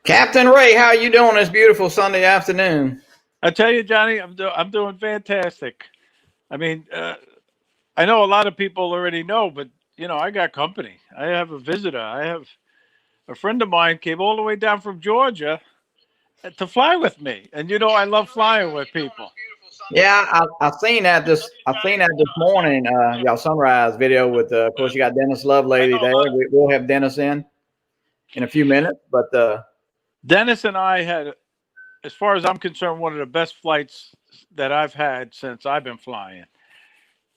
Captain Ray, how are you doing this beautiful Sunday afternoon? I tell you, Johnny, I'm doing fantastic. I mean, I know a lot of people already know, but I got company. I have a visitor. I have a friend of mine came all the way down from Georgia to fly with me, and I love flying with people. Yeah, I seen that this morning. Y'all sunrise video with of course you got Dennis Lovelady there. We'll have Dennis in a few minutes, but Dennis and I had, as far as I'm concerned, one of the best flights that I've had since I've been flying.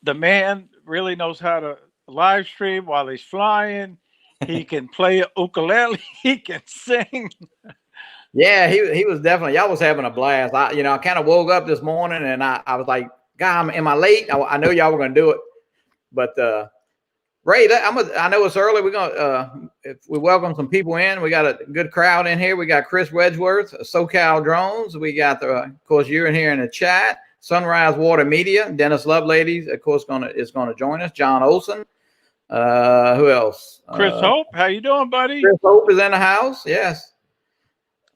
The man really knows how to live stream while he's flying. He can play ukulele. He can sing. yeah, he was definitely, y'all was having a blast. I kind of woke up this morning and I was like, God, am I late? I know y'all were gonna do it, but Ray, I know it's early. We're gonna we welcome some people in. We got a good crowd in here. We got Chris Wedgeworth, SoCal Drones. We got of course you're in here in the chat. Sunrise Water Media, Dennis Lovelady, of course, is gonna join us. John Olson. Who else? Chris Hope, how you doing, buddy? Chris Hope is in the house. Yes.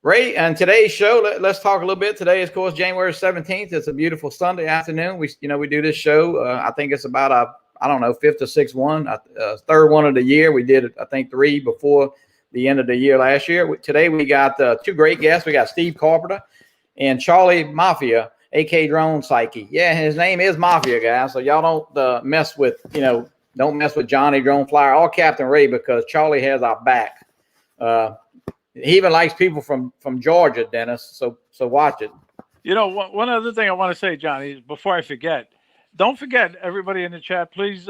Ray, and today's show, let's talk a little bit. Today is, of course, January 17th. It's a beautiful Sunday afternoon. We do this show. I think it's about I don't know, fifth or sixth one, third one of the year. We did, I think, 3 before the end of the year last year. Today we got 2 great guests. We got Steve Carpenter and Charlie Maffia, aka DronePsyche. Yeah, his name is Mafia, guys. So y'all don't mess with, don't mess with Johnny Drone Flyer or Captain Ray, because Charlie has our back. He even likes people from Georgia, Dennis. So watch it. One other thing I want to say, Johnny, before I forget. Don't forget, everybody in the chat, please,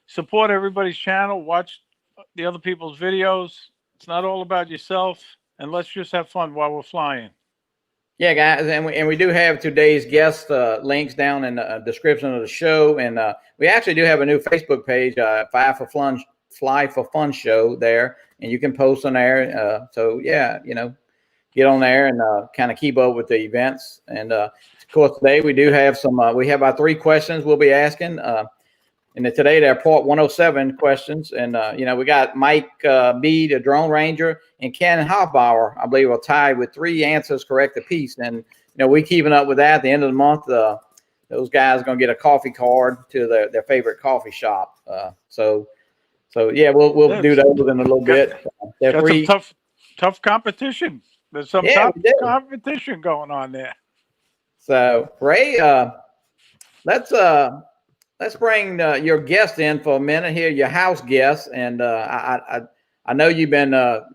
support everybody's channel. Watch the other people's videos. It's not all about yourself, and let's just have fun while we're flying. Yeah, guys, and we do have today's guest links down in the description of the show, and we actually do have a new Facebook page, Fly for Fun Show there, and you can post on there. So yeah, get on there and kind of keep up with the events. And of course, today we do have we have our 3 questions we'll be asking. And today they're part 107 questions. And, we got Mike B, the Drone Ranger, and Ken Hofbauer, I believe, are tied with 3 answers correct apiece. And, we keeping up with that. At the end of the month, those guys are going to get a coffee card to their favorite coffee shop. So yeah, we'll do those in a little bit. They're free. Some tough competition. There's some tough competition going on there. So Ray, let's bring your guest in for a minute here, your house guest, and I know you've been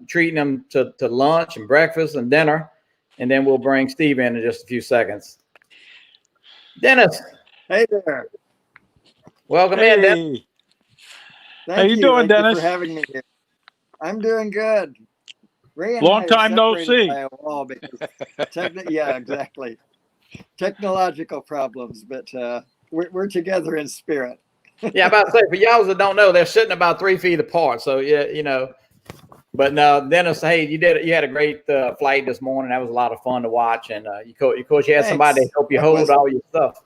treating them to lunch and breakfast and dinner, and then we'll bring Steve in just a few seconds. Dennis, hey there. Welcome in, Dennis. How you doing, Dennis? Thank you for having me here. I'm doing good. Ray and Long time no see. By a wall because yeah, exactly. Technological problems, but we're together in spirit. Yeah, about to say, for y'all that don't know, they're sitting about 3 feet apart. So yeah, But no, Dennis, hey, you had a great flight this morning. That was a lot of fun to watch, and of course you had somebody to help you hold all your stuff.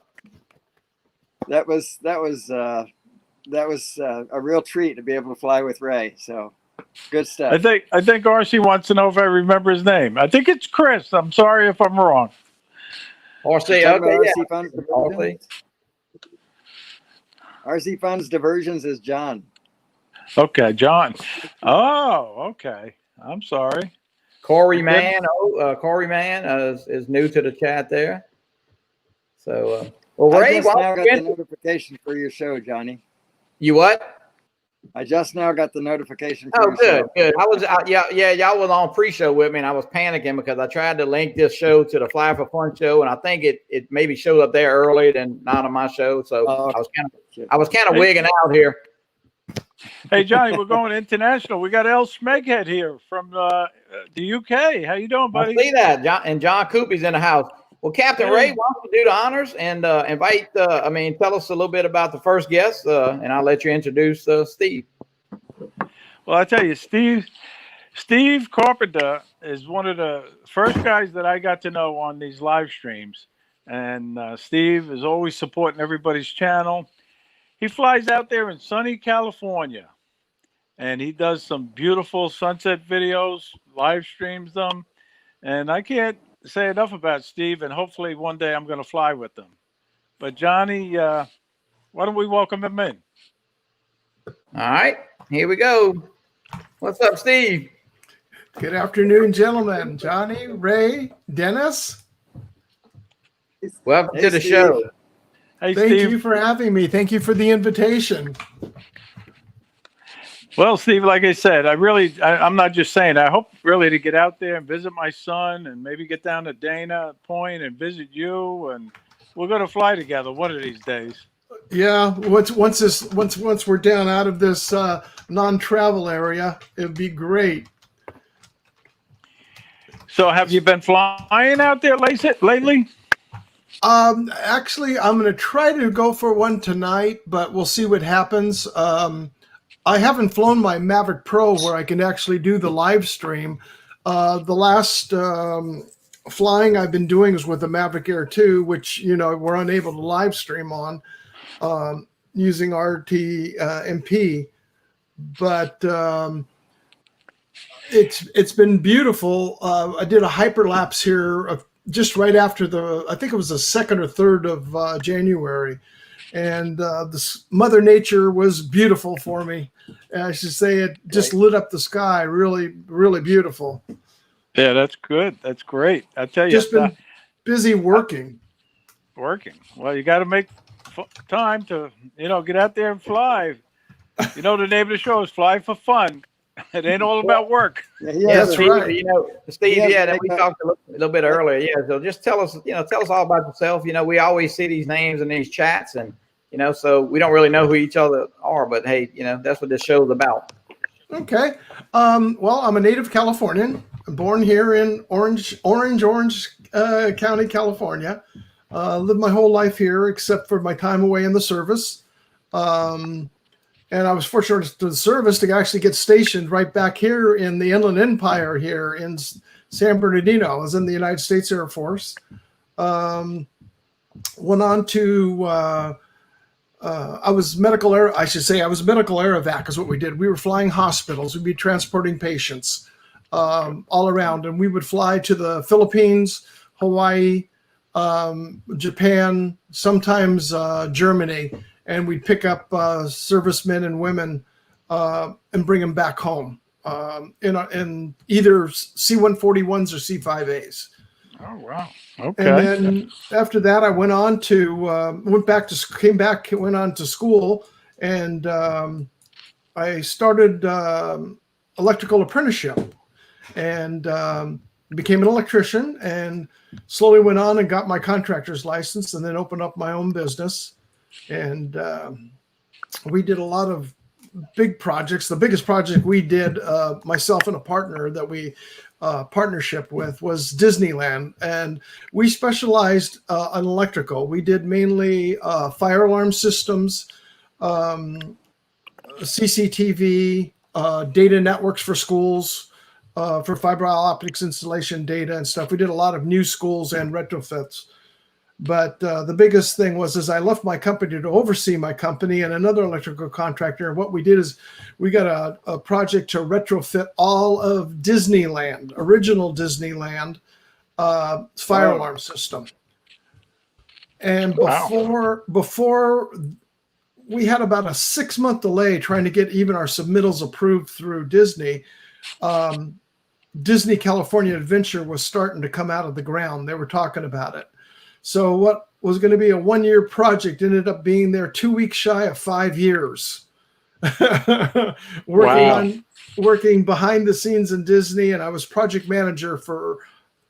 That was a real treat to be able to fly with Ray. So good stuff. I think RC wants to know if I remember his name. I think it's Chris. I'm sorry if I'm wrong. RC, RC Funds Diversions. RC Funds Diversions is John. Okay, John. Oh, okay. I'm sorry. Corey Mann. Corey Mann is new to the chat there. So, Ray, I just now got the notification for your show, Johnny. You what? I just now got the notification for your show. Good. I was y'all was on pre-show with me, and I was panicking because I tried to link this show to the Fly for Fun show, and I think it maybe showed up there earlier than not on my show. So I was kind of wigging out here. Hey Johnny, we're going international. We got El Smeghead here from the UK. How you doing, buddy? I see that, John Coopy's in the house. Well, Captain Ray, why don't you do the honors and invite, tell us a little bit about the first guest, and I'll let you introduce Steve. Well, I tell you, Steve Carpenter is one of the first guys that I got to know on these live streams. And Steve is always supporting everybody's channel. He flies out there in sunny California, and he does some beautiful sunset videos, live streams them. And I can't say enough about Steve, and hopefully one day I'm going to fly with them. But Johnny, why don't we welcome him in? All right, here we go. What's up, Steve? Good afternoon, gentlemen. Johnny, Ray, Dennis. Welcome Hey, to the Steve. show. Hey, Thank Steve. you for having me. Thank you for the invitation. Well, Steve, like I said, I'm not just saying, I hope really to get out there and visit my son and maybe get down to Dana Point and visit you. And we're going to fly together one of these days. Yeah, once we're down out of this non-travel area, it'd be great. So have you been flying out there lately? Actually, I'm going to try to go for one tonight, but we'll see what happens. I haven't flown my Maverick Pro where I can actually do the live stream. The last flying I've been doing is with the Maverick Air 2, which, we're unable to live stream on using RTMP. But it's been beautiful. I did a hyperlapse here just right after I think it was the 2nd or 3rd of January. And this Mother Nature was beautiful for me. I should say it just lit up the sky. Really, really beautiful. Yeah, that's good. That's great. I tell you, Just been busy working. Well, you got to make time to, get out there and fly. The name of the show is Fly for Fun. It ain't all about work. Yeah, That's Steve, right. Steve, Yeah, that we talked a little bit earlier. Yeah, so just tell us all about yourself. We always see these names in these chats, and so we don't really know who each other are, but hey, that's what this show is about. Okay. Well, I'm a native Californian. I'm born here in Orange County, California. Lived my whole life here except for my time away in the service. And I was fortunate to the service to actually get stationed right back here in the Inland Empire here in San Bernardino. I was in the United States Air Force. Went on to, I was medical aerovac is what we did. We were flying hospitals. We'd be transporting patients all around. And we would fly to the Philippines, Hawaii, Japan, sometimes Germany. And we'd pick up servicemen and women and bring them back home in either C-141s or C-5As. Oh, wow. Okay. And then after that, I went on to went on to school, and I started electrical apprenticeship and became an electrician, and slowly went on and got my contractor's license, and then opened up my own business. And we did a lot of big projects. The biggest project we did, myself and a partner that we partnership with, was Disneyland. And we specialized on electrical. We did mainly fire alarm systems, CCTV, data networks for schools, for fiber optics installation data and stuff. We did a lot of new schools and retrofits. But the biggest thing was, as I left my company to oversee my company and another electrical contractor, what we did is we got a project to retrofit all of Disneyland, original Disneyland fire alarm system. And before we had about a 6-month delay trying to get even our submittals approved through Disney. Disney California Adventure was starting to come out of the ground. They were talking about it. So what was going to be a 1-year project ended up being there 2 weeks shy of 5 years. Working behind the scenes in Disney, and I was project manager for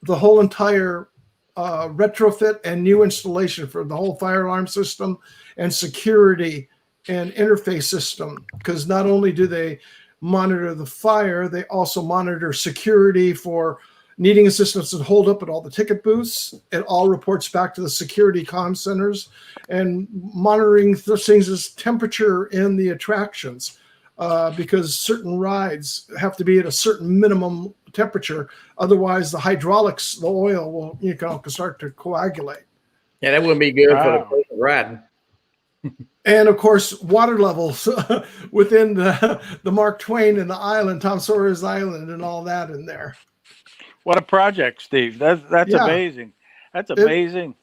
the whole entire retrofit and new installation for the whole fire alarm system and security and interface system. Because not only do they monitor the fire, they also monitor security for needing assistance to hold up at all the ticket booths. It all reports back to the security comm centers, and monitoring things as temperature in the attractions, because certain rides have to be at a certain minimum temperature. Otherwise, the hydraulics, the oil will start to coagulate. Yeah, that wouldn't be good for the person riding. And of course, water levels within the Mark Twain and the island, Tom Sawyer's Island, and all that in there. What a project, Steve. That's Yeah. amazing. That's amazing.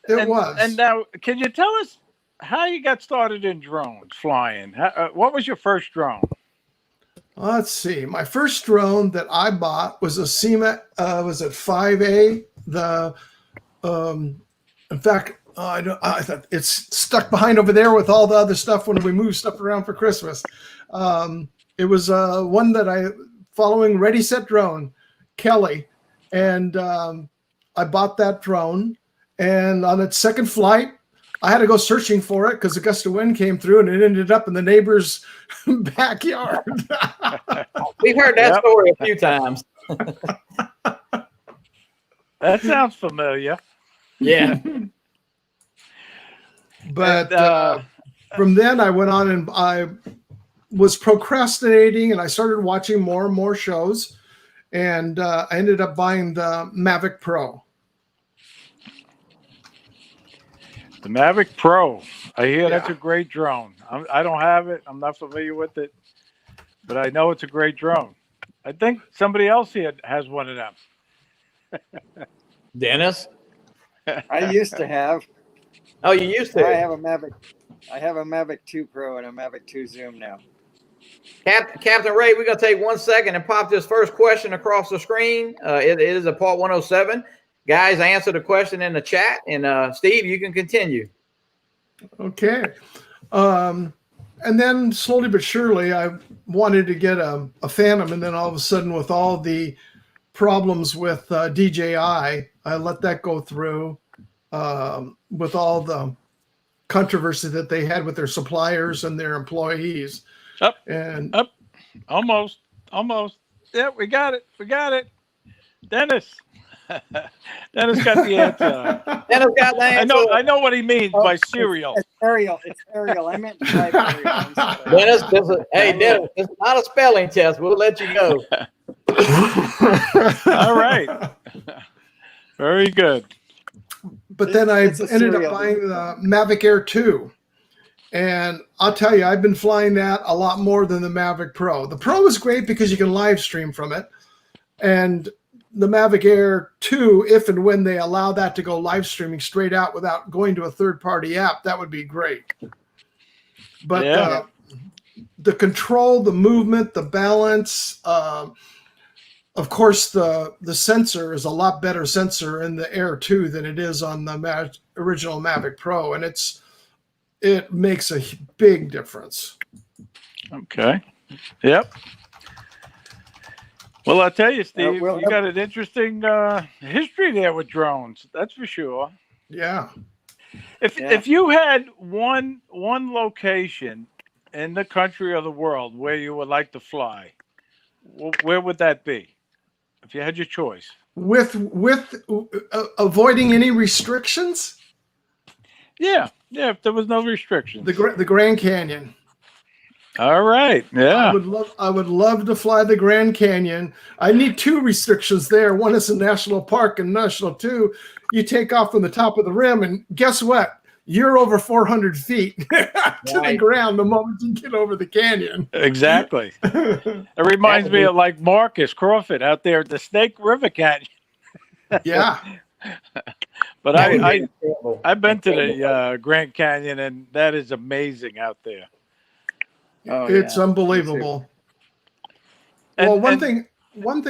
It was. And now, can you tell us how you got started in drones flying? What was your first drone? Let's see. My first drone that I bought was a SEMA. Was it 5A? In fact, I thought it's stuck behind over there with all the other stuff when we move stuff around for Christmas. It was one that following Ready Set Drone, Kelly, and I bought that drone. And on its second flight, I had to go searching for it because a gust of wind came through and it ended up in the neighbor's backyard. We've heard that story a few times. That sounds familiar. Yeah. But from then I went on and I was procrastinating and I started watching more and more shows. And I ended up buying the Mavic Pro. The Mavic Pro. I hear that's Yeah. a great drone. I don't have it. I'm not familiar with it, but I know it's a great drone. I think somebody else here has one of them. Dennis? I used to have. Oh, you used to? I have a Mavic 2 Pro and a Mavic 2 Zoom now. Captain Ray, we're going to take 1 second and pop this first question across the screen. It is a part 107. Guys, answer the question in the chat. And Steve, you can continue. Okay. And then slowly but surely, I wanted to get a Phantom. And then all of a sudden, with all the problems with DJI, I let that go through with all the controversy that they had with their suppliers and their employees. Almost. Yeah, we got it. Dennis. Dennis got the answer. Dennis got the answer. I know what he means by cereal. It's Ariel. I meant to type Ariel. Dennis, Dennis, it's not a spelling test. We'll let you go. All right. Very good. But then I ended up buying the Mavic Air 2. And I'll tell you, I've been flying that a lot more than the Mavic Pro. The Pro is great because you can live stream from it. And the Mavic Air 2, if and when they allow that to go live streaming straight out without going to a third-party app, that would be great. But the control, the movement, the balance, of course, the sensor is a lot better sensor in the Air 2 than it is on the original Mavic Pro. And it makes a big difference. Okay. Yep. Well, I'll tell you, Steve, you got an interesting history there with drones. That's for sure. Yeah. If you had one location in the country or the world where you would like to fly, where would that be? If you had your choice. With avoiding any restrictions? Yeah, if there was no restrictions. The Grand Canyon. All right. Yeah. I would love to fly the Grand Canyon. I need two restrictions there. One is a national park, and national two, you take off from the top of the rim, and guess what? You're over 400 feet to the ground the moment you get over the canyon. Exactly. It reminds me of like Marcus Crawford out there at the Snake River Canyon. Yeah. But I've been to the Grand Canyon, and that is amazing out there. Oh, it's unbelievable. Well, one thing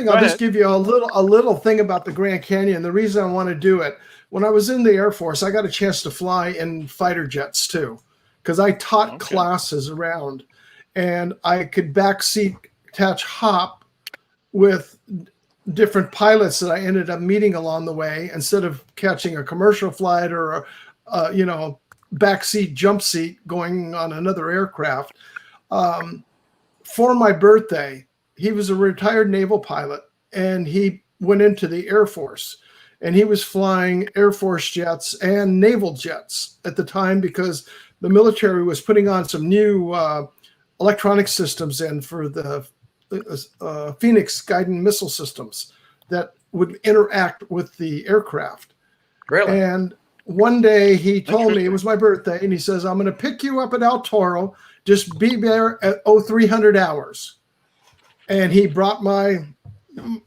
I'll just give you a little thing about the Grand Canyon. The reason I want to do it, when I was in the Air Force, I got a chance to fly in fighter jets too, because I taught classes around, and I could backseat attach hop with different pilots that I ended up meeting along the way, instead of catching a commercial flight or backseat jump seat going on another aircraft. For my birthday, he was a retired naval pilot, and he went into the Air Force, and he was flying Air Force jets and naval jets at the time, because the military was putting on some new electronic systems in for the Phoenix guided missile systems that would interact with the aircraft. Really? And one day he told me, it was my birthday, and he says, I'm going to pick you up at El Toro. Just be there at 0300 hours. And he brought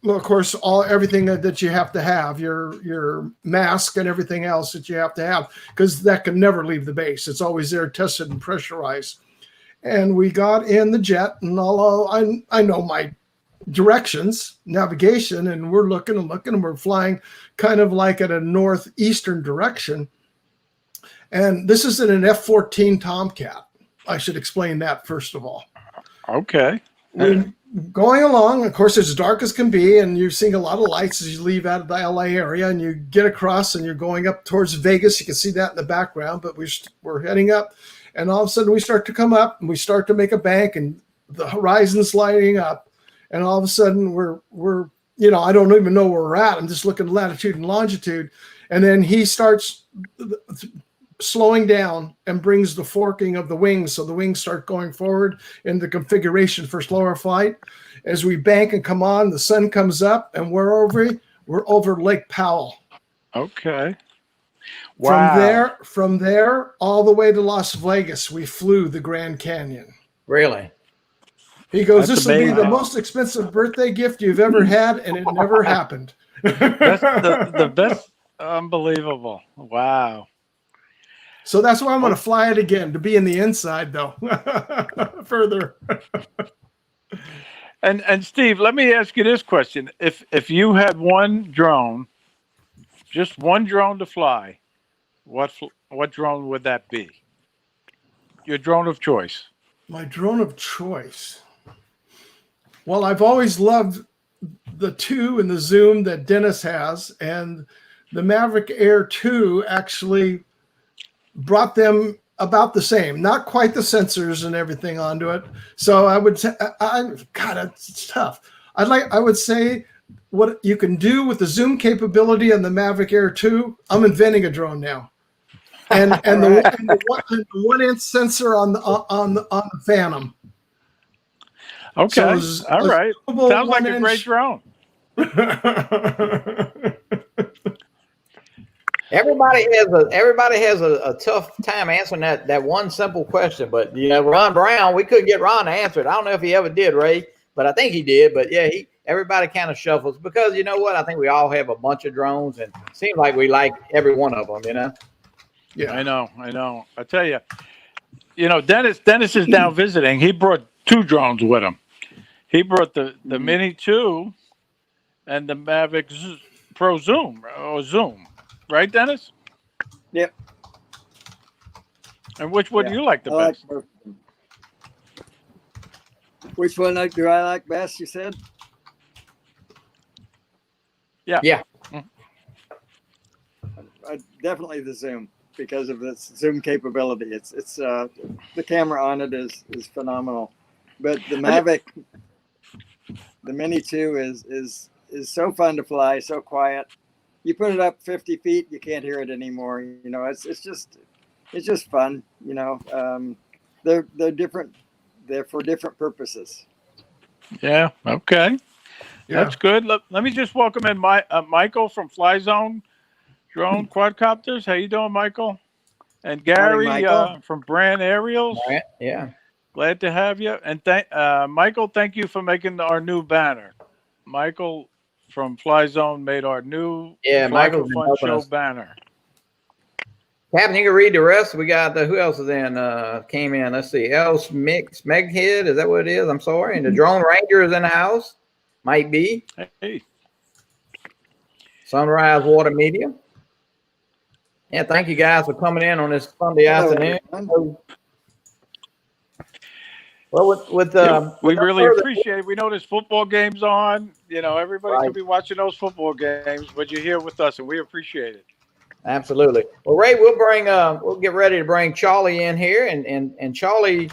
of course, everything that you have to have, your mask and everything else that you have to have, because that can never leave the base. It's always there, tested and pressurized. And we got in the jet, and although I know my directions, navigation, and we're looking, and we're flying kind of like at a northeastern direction. And this is in an F-14 Tomcat. I should explain that first of all. Okay. We're going along. Of course, it's dark as can be, and you're seeing a lot of lights as you leave out of the LA area, and you get across, and you're going up towards Vegas. You can see that in the background, but we're heading up, and all of a sudden we start to come up, and we start to make a bank, and the horizon's lighting up, and all of a sudden we're I don't even know where we're at. I'm just looking at latitude and longitude, and then he starts slowing down and brings the forking of the wings. So the wings start going forward in the configuration for slower flight. As we bank and come on, the sun comes up, and we're over Lake Powell. Okay. Wow. From there all the way to Las Vegas, we flew the Grand Canyon. Really? He goes, That's this will be amazing. the most expensive birthday gift you've ever had, and it never happened. That's the best. Unbelievable. Wow. So that's why I'm going to fly it again, to be in the inside, though. Further. And Steve, let me ask you this question: If you had one drone, just one drone to fly, what drone would that be? Your drone of choice. My drone of choice. Well, I've always loved the 2 and the zoom that Dennis has, and the Maverick Air 2 actually brought them about the same, not quite the sensors and everything onto it. So I would say, it's tough. I would say what you can do with the zoom capability on the Maverick Air 2. I'm inventing a drone now, and the 1-inch sensor on the Phantom. Okay, So all right. Sounds like a great drone. Everybody has a tough time answering that one simple question. But Ron Brown, we couldn't get Ron to answer it. I don't know if he ever did, Ray, but I think he did. But yeah, everybody kind of shuffles, because you know what? I think we all have a bunch of drones, and it seems like we like every one of them. Yeah, I know. I tell you, Dennis is down visiting. He brought 2 drones with him. He brought the Mini 2 and the Mavic Pro Zoom or Zoom. Right, Dennis? Yep. And which one do you like the best? Which one do I like best, you said? Yeah. Yeah. Definitely the Zoom, because of its Zoom capability. It's the camera on it is phenomenal. But the Mavic, the Mini 2 is so fun to fly, so quiet. You put it up 50 feet, you can't hear it anymore. It's just fun. They're different. They're for different purposes. Yeah. Okay. Yeah. That's good. Let me just welcome in Michael from Fly Zone Drone Quadcopters. How you doing, Michael? And Gary Michael. From Brand Aerials. All right. Yeah. Glad to have you. And Michael, thank you for making our new banner. Michael from Fly Zone made our new Michael's Fly for Fun Show banner. Captain, you can read the rest. We got who else is in? Came in. Let's see. Else Meghead. Is that what it is? I'm sorry. And the Drone Ranger is in the house. Might be. Hey. Sunrise Water Media. Yeah, thank you guys for coming in on this Sunday afternoon. Well, we really appreciate it. We know there's football games on. Everybody's going to be watching those football games, but you're here with us, and we appreciate it. Absolutely. Well, Ray, we'll get ready to bring Charlie in here, and Charlie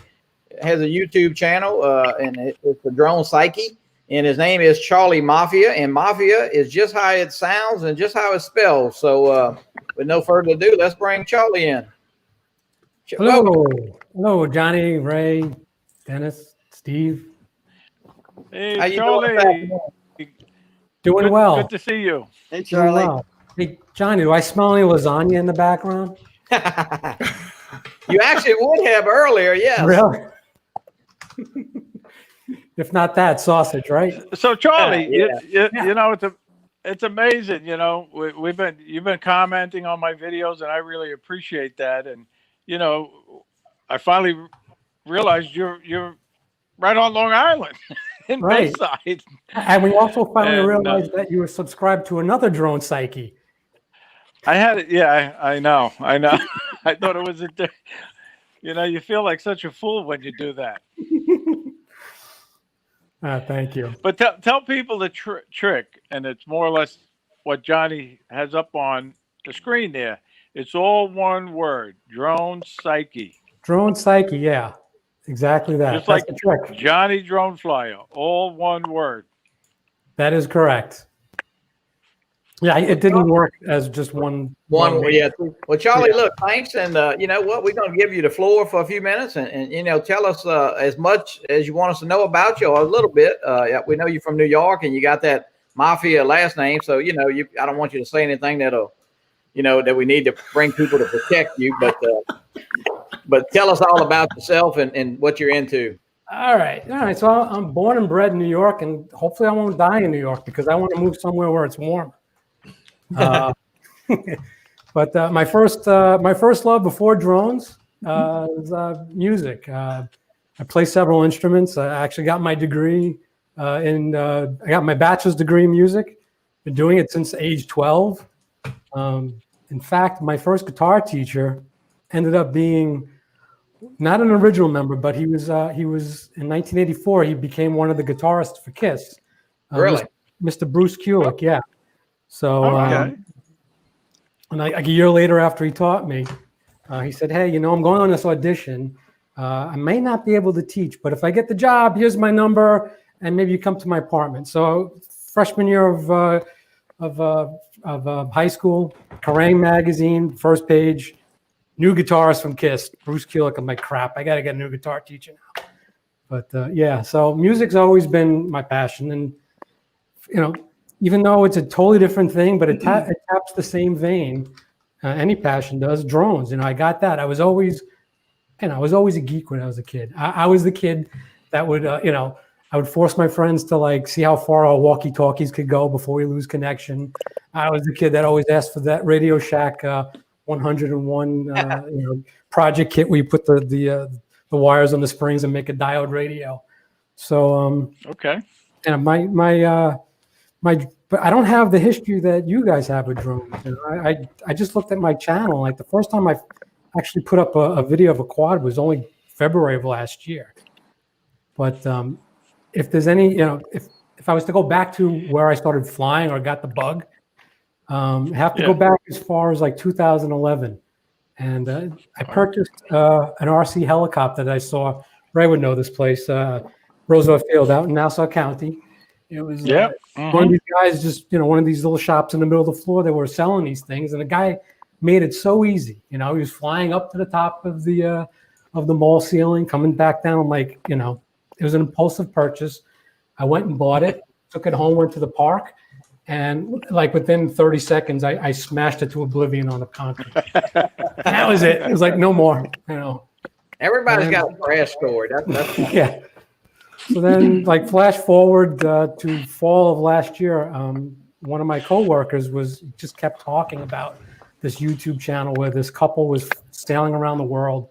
has a YouTube channel, and it's the DronePsyche, and his name is Charlie Maffia, and Mafia is just how it sounds and just how it spells. So, with no further ado, let's bring Charlie in. Hello, Johnny, Ray, Dennis, Steve. Hey, How you Charlie. doing? Doing well. Good to see you. Hey, Charlie. Well. Hey, Johnny, do I smell any lasagna in the background? You actually would have earlier, yes. Really? If not that, sausage, right? So Charlie, Yeah. you know, it's amazing. You know, you've been commenting on my videos, and I really appreciate that. And you know, I finally realized you're right on Long Island in Right. Bayside. And we also finally And, realized that you were subscribed to another DronePsyche. I had it. Yeah, I know. I thought it was you know, you feel like such a fool when you do that. Thank you. But tell people the trick, and it's more or less what Johnny has up on the screen there. It's all one word: DronePsyche. DronePsyche, yeah, exactly that. Just That's like the trick. Johnny Drone Flyer, all one word. That is correct. Yeah, it didn't work as just one. Yeah. Well, Charlie, look, thanks. And you know what? We're going to give you the floor for a few minutes and you know, tell us as much as you want us to know about you, or a little bit. Yeah, we know you're from New York and you got that Maffia last name. So, you know, I don't want you to say anything that'll, you know, that we need to bring people to protect you. But tell us all about yourself and what you're into. All right. So I'm born and bred in New York, and hopefully I won't die in New York because I want to move somewhere where it's warm. But my first love before drones was music. I play several instruments. I actually got my degree I got my bachelor's degree in music. Been doing it since age 12. In fact, my first guitar teacher ended up being not an original member, but he was in 1984. He became one of the guitarists for Kiss. Really? Mr. Bruce Kulick, yeah. So, Okay. and like a year later, after he taught me, he said, "Hey, you know, I'm going on this audition. I may not be able to teach, but if I get the job, here's my number, and maybe you come to my apartment." So, freshman year of high school, Kerrang! Magazine, first page, new guitarist from Kiss, Bruce Kulick. I'm like, crap, I got to get a new guitar teacher now. But yeah, so music's always been my passion, and you know, even though it's a totally different thing, but it taps the same vein. Any passion does. Drones, you know, I got that. I was always a geek when I was a kid. I was the kid that would, you know, I would force my friends to like see how far our walkie-talkies could go before we lose connection. I was the kid that always asked for that Radio Shack 101, you know, project kit where you put the wires on the springs and make a diode radio. So Okay. and but I don't have the history that you guys have with drones. You know, I just looked at my channel. Like the first time I actually put up a video of a quad was only February of last year. But if there's any, you know, if I was to go back to where I started flying or got the bug, I have to go back as far as like 2011. And I purchased an RC helicopter that I saw. Ray would know this place, Roosevelt Field out in Nassau County. It was one of these guys, just, you know, one of these little shops in the middle of the floor. They were selling these things, and the guy made it so easy. You know, he was flying up to the top of the mall ceiling, coming back down. I'm like, you know, it was an impulsive purchase. I went and bought it, took it home, went to the park, and like within 30 seconds, I smashed it to oblivion on the concrete. That was it. It was like no more. You know, Everybody's got a crash story. That's yeah. So then, like, flash forward to fall of last year, one of my coworkers just kept talking about this YouTube channel where this couple was sailing around the world,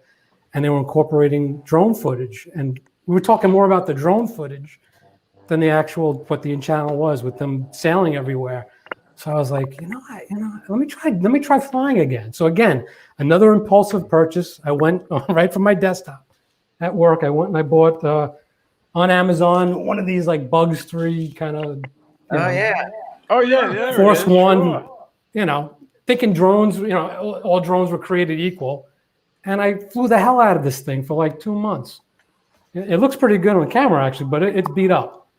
and they were incorporating drone footage. And we were talking more about the drone footage than the actual what the channel was, with them sailing everywhere. So I was like, let me try flying again. So again, another impulsive purchase. I went right from my desktop at work. I went and I bought on Amazon one of these like Bugs 3 kind of. Force One. Sure. You know, thinking drones. You know, all drones were created equal, and I flew the hell out of this thing for like 2 months. It looks pretty good on camera actually, but it's beat up.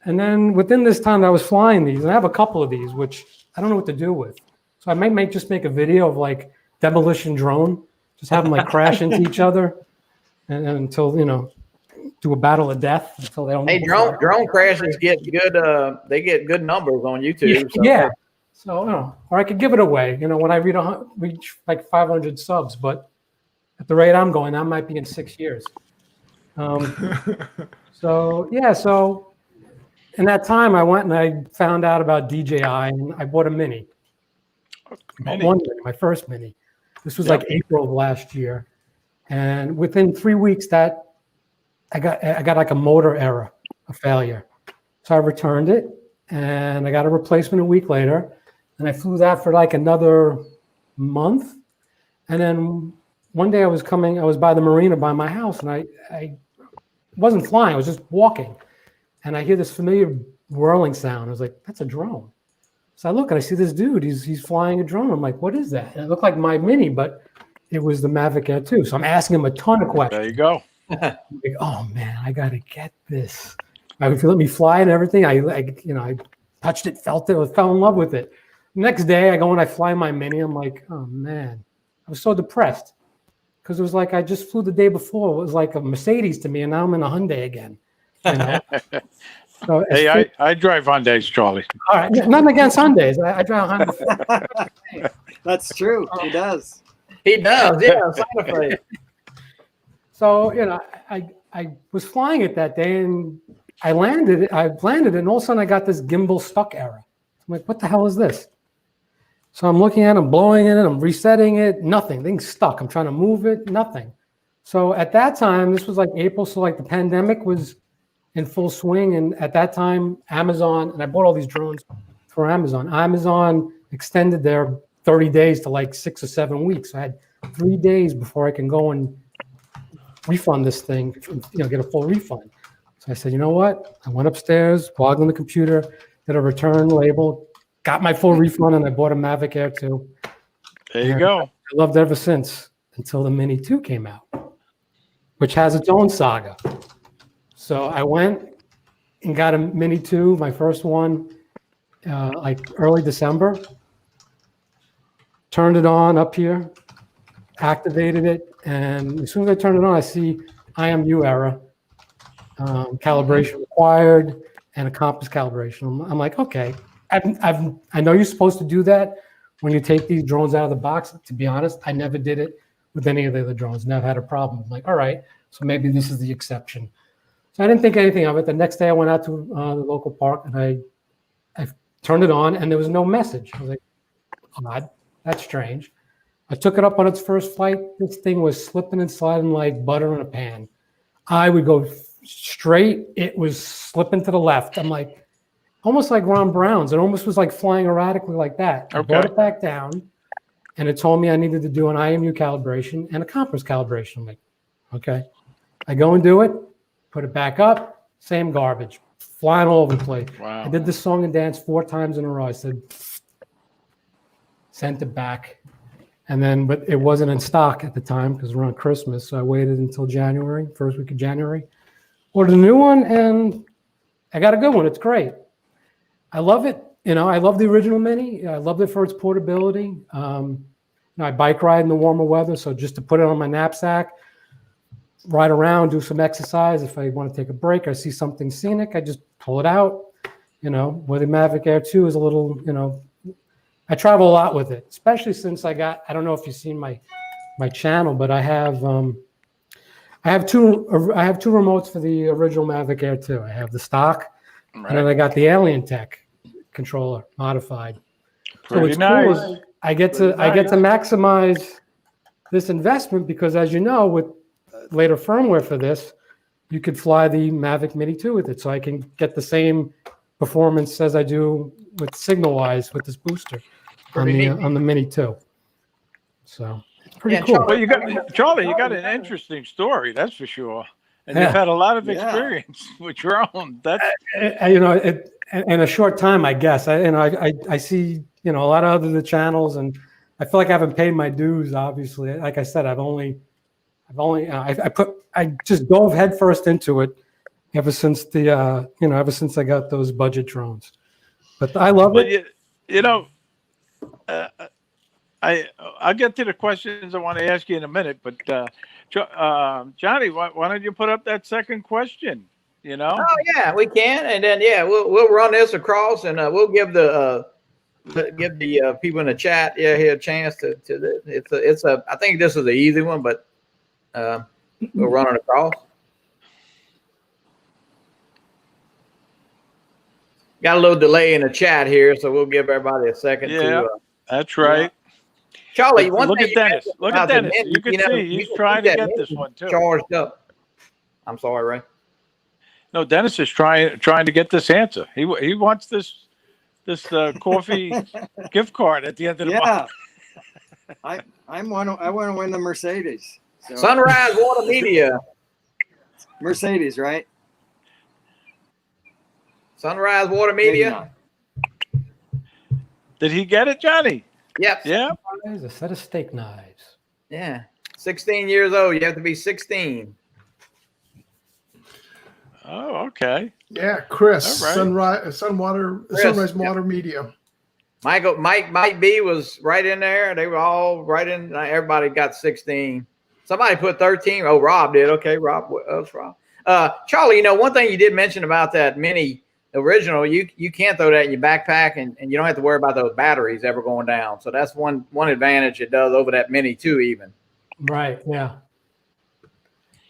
And then within this time I was flying these, and I have a couple of these, which I don't know what to do with. So I might just make a video of like demolition drone, just have them like crash into each other, and until, you know, do a battle of death until they don't. Hey, drone crashes get good. They get good numbers on YouTube. Yeah. So, or I could give it away, when I reach like 500 subs, but at the rate I'm going, that might be in 6 years. So in that time, I went and I found out about DJI, and I bought a Mini. My first Mini. This was like April of last year, and within 3 weeks, that I got like a motor error, a failure. So I returned it, and I got a replacement a week later, and I flew that for like another month, and then one day I was by the marina by my house, and I wasn't flying, I was just walking, and I hear this familiar whirling sound. I was like, that's a drone. So I look and I see this dude, he's flying a drone. I'm like, what is that? And it looked like my Mini, but it was the Mavic Air 2. So I'm asking him a ton of questions. There you go. I'm like, oh man, I gotta get this. If you let me fly and everything, I touched it, felt it, fell in love with it. Next day I go and I fly my Mini. I'm like, oh man, I was so depressed. Because it was like I just flew the day before. It was like a Mercedes to me, and now I'm in a Hyundai again. So hey, I drive Hyundais, Charlie. All right, nothing against Hyundais. I drive a Hyundai. That's true. He does. He does, yeah. Santa Fe. So I was flying it that day, and I landed it, and all of a sudden I got this gimbal stuck error. I'm like, what the hell is this? So I'm looking at it, I'm blowing in it, I'm resetting it, nothing. Thing's stuck. I'm trying to move it, nothing. So at that time, this was like April, so like the pandemic was in full swing. And at that time, Amazon, and I bought all these drones for Amazon. Amazon extended their 30 days to like 6 or 7 weeks. I had 3 days before I can go and refund this thing, get a full refund. So I said, you know what? I went upstairs, logged on the computer, did a return label, got my full refund, and I bought a Mavic Air 2. There you go. I loved it ever since, until the Mini 2 came out, which has its own saga. So I went and got a Mini 2, my first one, like early December. Turned it on up here, activated it, and as soon as I turned it on, I see IMU error, calibration required, and a compass calibration. I'm like, okay. I know you're supposed to do that when you take these drones out of the box. To be honest, I never did it with any of the other drones. Never had a problem. I'm like, all right, so maybe this is the exception. So I didn't think anything of it. The next day I went out to the local park and I turned it on and there was no message. I was like, odd, that's strange. I took it up on its first flight. This thing was slipping and sliding like butter in a pan. I would go straight. It was slipping to the left. I'm like, almost like Ron Brown's. It almost was like flying erratically like that. I brought it back down, and it told me I needed to do an IMU calibration and a compass calibration. I'm like, okay. I go and do it, put it back up, same garbage, flying all over the place. Wow. I did this song and dance 4 times in a row. I said, sent it back. And then, but it wasn't in stock at the time because we're on Christmas. So I waited until January, first week of January, ordered a new one, and I got a good one. It's great. I love it. I love the original Mini. I loved it for its portability. I bike ride in the warmer weather, so just to put it on my knapsack, ride around, do some exercise. If I want to take a break, I see something scenic, I just pull it out. Where the Mavic Air 2 is a little, I travel a lot with it, especially since I don't know if you've seen my channel, but I have two remotes for the original Mavic Air 2. I have the stock, right, and then I got the Alien Tech controller modified. Pretty nice. Cool. I get to maximize this investment because, as you know, with later firmware for this, you could fly the Mavic Mini 2 with it, so I can get the same performance as I do with signal-wise with this booster on the Mini 2. So it's pretty cool. Well, Charlie, you got an interesting story, that's for sure. And you've had a lot of experience with drone. That's in a short time, I guess. I see a lot of other channels, and I feel like I haven't paid my dues. Obviously, like I said, I just dove headfirst into it ever since I got those budget drones. But I love it. I'll get to the questions I want to ask you in a minute, but Johnny, why don't you put up that second question? Oh yeah, we can, and then we'll run this across, and we'll give the give the people in the chat here a chance to it's a I think this is the easy one, but we'll run it across. Got a little delay in the chat here, so we'll give everybody a second. Yeah, that's right. Charlie, look at Dennis. Look at Dennis. You can see he's trying to get this one too. Charged up. I'm sorry, Ray. No, Dennis is trying to get this answer. He wants this coffee gift card at the end of the month. I want to win the Mercedes. So. Sunrise Water Media. Mercedes, right? Sunrise Water Media. Did he get it, Johnny? Yep. Yeah. There's a set of steak knives. Yeah. 16 years old. You have to be 16. Oh, okay. Yeah, Chris, All right. Sunrise Water Media. Mike B was right in there. They were all right in. Everybody got 16. Somebody put 13. Oh, Rob did. Okay, Rob. That's Rob. Charlie, one thing you did mention about that mini original, you can't throw that in your backpack, and you don't have to worry about those batteries ever going down. So that's one advantage it does over that mini too, even. Right. Yeah.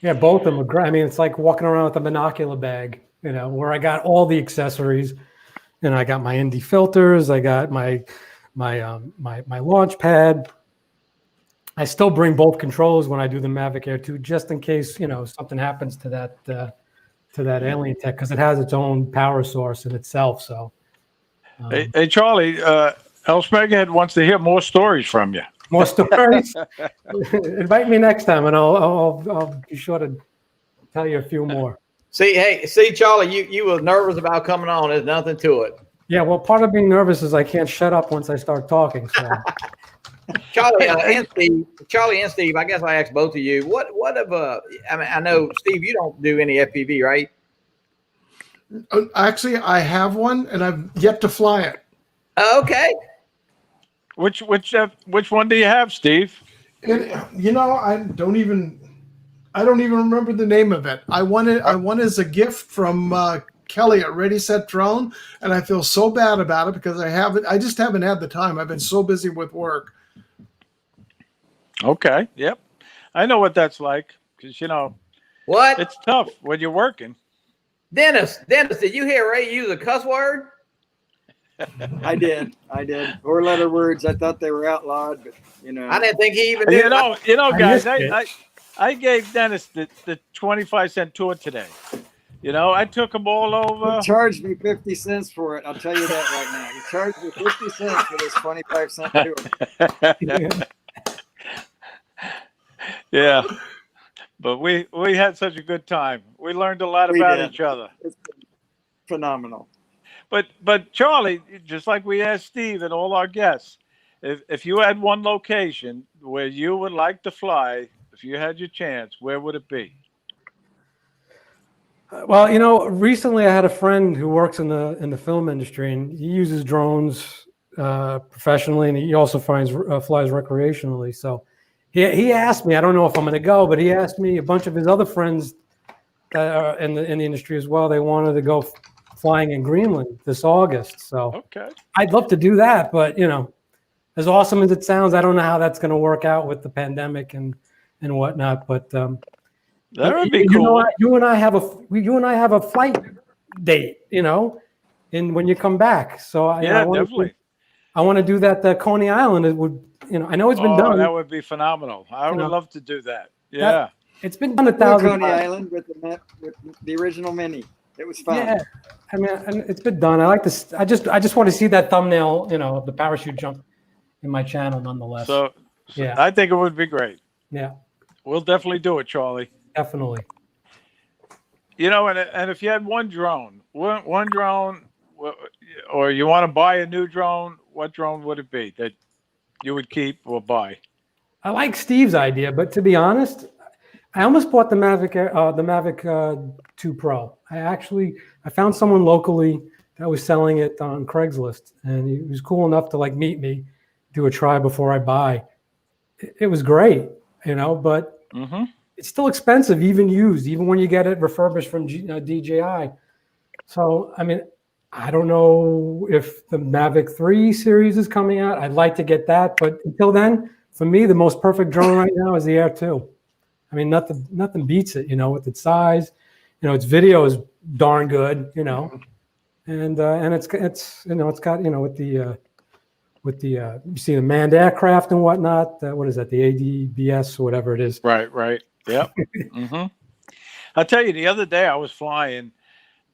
Yeah, both of them are great. I mean, it's like walking around with a binocular bag, where I got all the accessories, and I got my ND filters, I got my launch pad. I still bring both controllers when I do the Mavic Air 2, just in case something happens to that alien tech, because it has its own power source in itself. So, hey Charlie, El Smeghead wants to hear more stories from you. More stories? Invite me next time, and I'll be sure to tell you a few more. See, Charlie, you were nervous about coming on. There's nothing to it. Yeah, well, part of being nervous is I can't shut up once I start talking. So. Charlie and Steve, I guess I asked both of you, what I know, Steve, you don't do any FPV, right? Actually, I have one, and I've yet to fly it. Okay. Which one do you have, Steve? I don't even remember the name of it. I won it as a gift from Kelly at Ready Set Drone, and I feel so bad about it because I just haven't had the time. I've been so busy with work. Okay. Yep. I know what that's like, because what? It's tough when you're working. Dennis, did you hear Ray use a cuss word? I did. 4-letter words. I thought they were outlawed, but I didn't think he even did. Guys, I gave Dennis the 25-cent tour today. I took him all over. He charged me 50 cents for it. I'll tell you that right now. He charged me 50 cents for this 25-cent tour. Yeah, but we had such a good time. We learned a lot about each other. It's phenomenal. But Charlie, just like we asked Steve and all our guests, if you had one location where you would like to fly, if you had your chance, where would it be? Well, recently I had a friend who works in the film industry, and he uses drones professionally, and he also flies recreationally. So he asked me, I don't know if I'm going to go, but he asked me, a bunch of his other friends that are in the industry as well, they wanted to go flying in Greenland this August. So okay, I'd love to do that, but as awesome as it sounds, I don't know how that's going to work out with the pandemic and whatnot. But that would be cool. You and I have a flight date, and when you come back. So definitely. I want to do that. The Coney Island. It would, I know it's been done. That would be phenomenal. I would love to do that. Yeah, it's been done 1,000 Coney Island with the original Mini. It was fun. Yeah, I mean, it's been done. I like this. I just want to see that thumbnail, of the parachute jump in my channel, nonetheless. So yeah, I think it would be great. Yeah, we'll definitely do it, Charlie. Definitely. And if you had one drone, or you want to buy a new drone, what drone would it be that you would keep or buy? I like Steve's idea, but to be honest, I almost bought the Mavic 2 Pro. I found someone locally that was selling it on Craigslist, and he was cool enough to meet me, do a try before I buy. It was great, but it's still expensive, even used, even when you get it refurbished from DJI. So, I mean, I don't know if the Mavic 3 series is coming out. I'd like to get that, but until then, for me, the most perfect drone right now is the Air 2. I mean, nothing beats it, with its size. Its video is darn good, and it's got with the you see the manned aircraft and whatnot. What is that? The ADBS or whatever it is. Right. Yep. I'll tell you, the other day I was flying,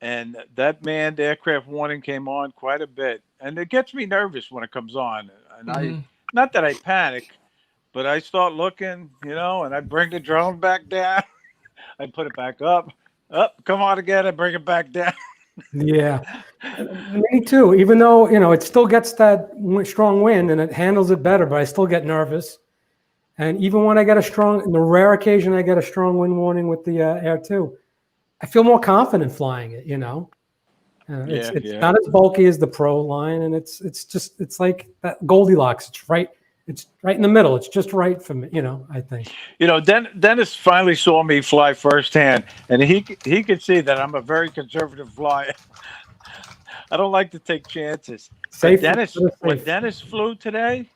and that manned aircraft warning came on quite a bit, and it gets me nervous when it comes on. And I, not that I panic, but I start looking, and I bring the drone back down. I put it back up. Come on again. I bring it back down. Yeah, me too. Even though it still gets that strong wind and it handles it better, but I still get nervous. And even when I get the rare occasion I get a strong wind warning with the Air 2, I feel more confident flying it. It's not as bulky as the Pro line, and it's like that Goldilocks. It's right in the middle. It's just right for me. I think. Dennis finally saw me fly firsthand, and he could see that I'm a very conservative flyer. I don't like to take chances. But when Dennis flew today,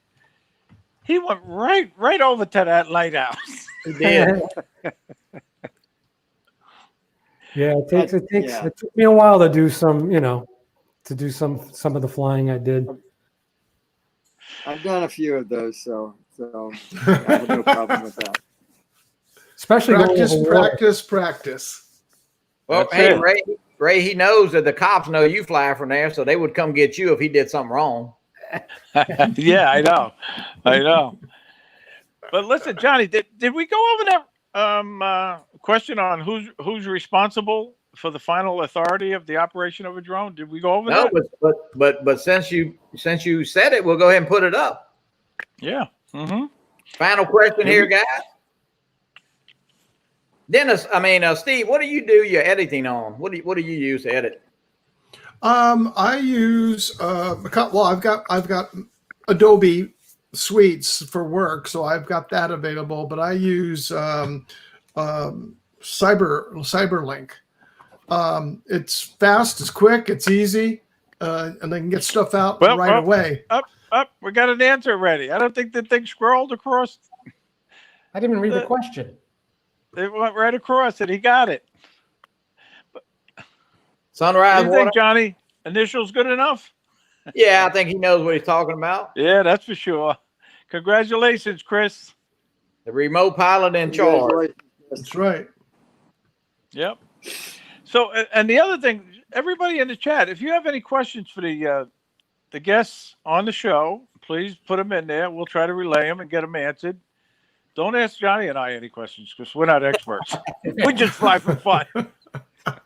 he went right over to that lighthouse. He did. Yeah, it took me a while to do some of the flying I did. I've done a few of those, so I have no problem with that. Especially practice. Well, hey, Ray, he knows that the cops know you fly from there, so they would come get you if he did something wrong. Yeah, I know. But listen, Johnny, did we go over that question on who's responsible for the final authority of the operation of a drone? Did we go over that? No, but since you said it, we'll go ahead and put it up. Yeah. Final question here, guys. Dennis, Steve, what do you do your editing on? What do you use to edit? I use I've got Adobe Suites for work, so I've got that available. But I use Cyberlink. It's fast, it's quick, it's easy, and they can get stuff out right away. Up! We got an answer ready. I don't think the thing scrolled across. I didn't read the question. It went right across it. He got it. Sunrise. What do you think, Johnny? Initials good enough? Yeah, I think he knows what he's talking about. Yeah, that's for sure. Congratulations, Chris. The remote pilot in charge. That's right. Yep. So, and the other thing, everybody in the chat, if you have any questions for the guests on the show, please put them in there. We'll try to relay them and get them answered. Don't ask Johnny and I any questions because we're not experts. We just fly for fun.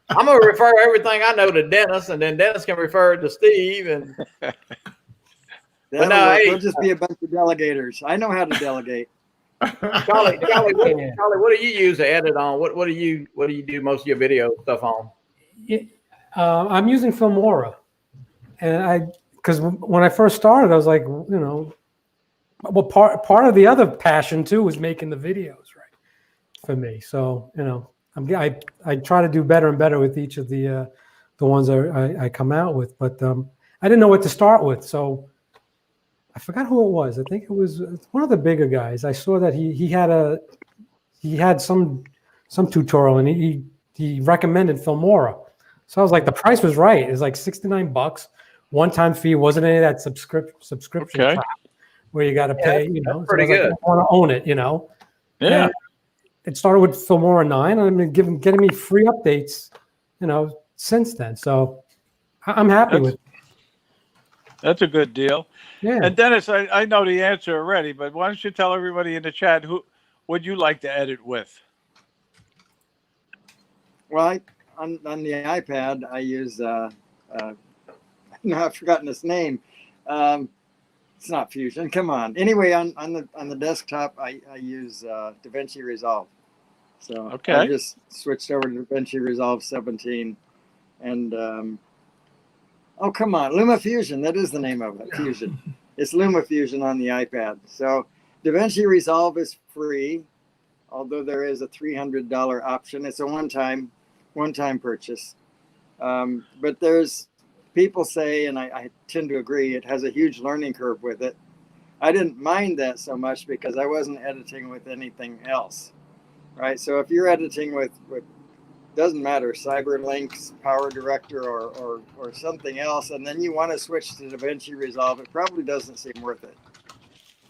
I'm going to refer everything I know to Dennis, and then Dennis can refer it to Steve. And we'll just be a bunch of delegators. I know how to delegate. Charlie, what do you use to edit on? What do you do most of your video stuff on? I'm using Filmora, and because when I first started, I was like, well, part of the other passion too was making the videos, right, for me. So I try to do better and better with each of the ones I come out with, but I didn't know what to start with, so I forgot who it was. I think it was one of the bigger guys. I saw that he had some tutorial, and he recommended Filmora. So I was like, the price was right. It's like $69, one-time fee. Wasn't any of that subscription crap where you got to pay. That's pretty good. I want to own it. Yeah. And it started with Filmora 9, and I've been getting me free updates, since then. So I'm happy with it. That's a good deal. Yeah. And Dennis, I know the answer already, but why don't you tell everybody in the chat who would you like to edit with? Well, on the iPad, I use I've forgotten his name. It's not Fusion. Come on. Anyway, on the desktop, I use DaVinci Resolve. So I just switched over to DaVinci Resolve 17, and oh, come on, LumaFusion. That is the name of it. Fusion. It's LumaFusion on the iPad. So DaVinci Resolve is free, although there is a $300 option. It's a one-time purchase. But there's people say, and I tend to agree, it has a huge learning curve with it. I didn't mind that so much because I wasn't editing with anything else, right? So if you're editing with doesn't matter, Cyberlink's Power Director or something else, and then you want to switch to DaVinci Resolve, it probably doesn't seem worth it.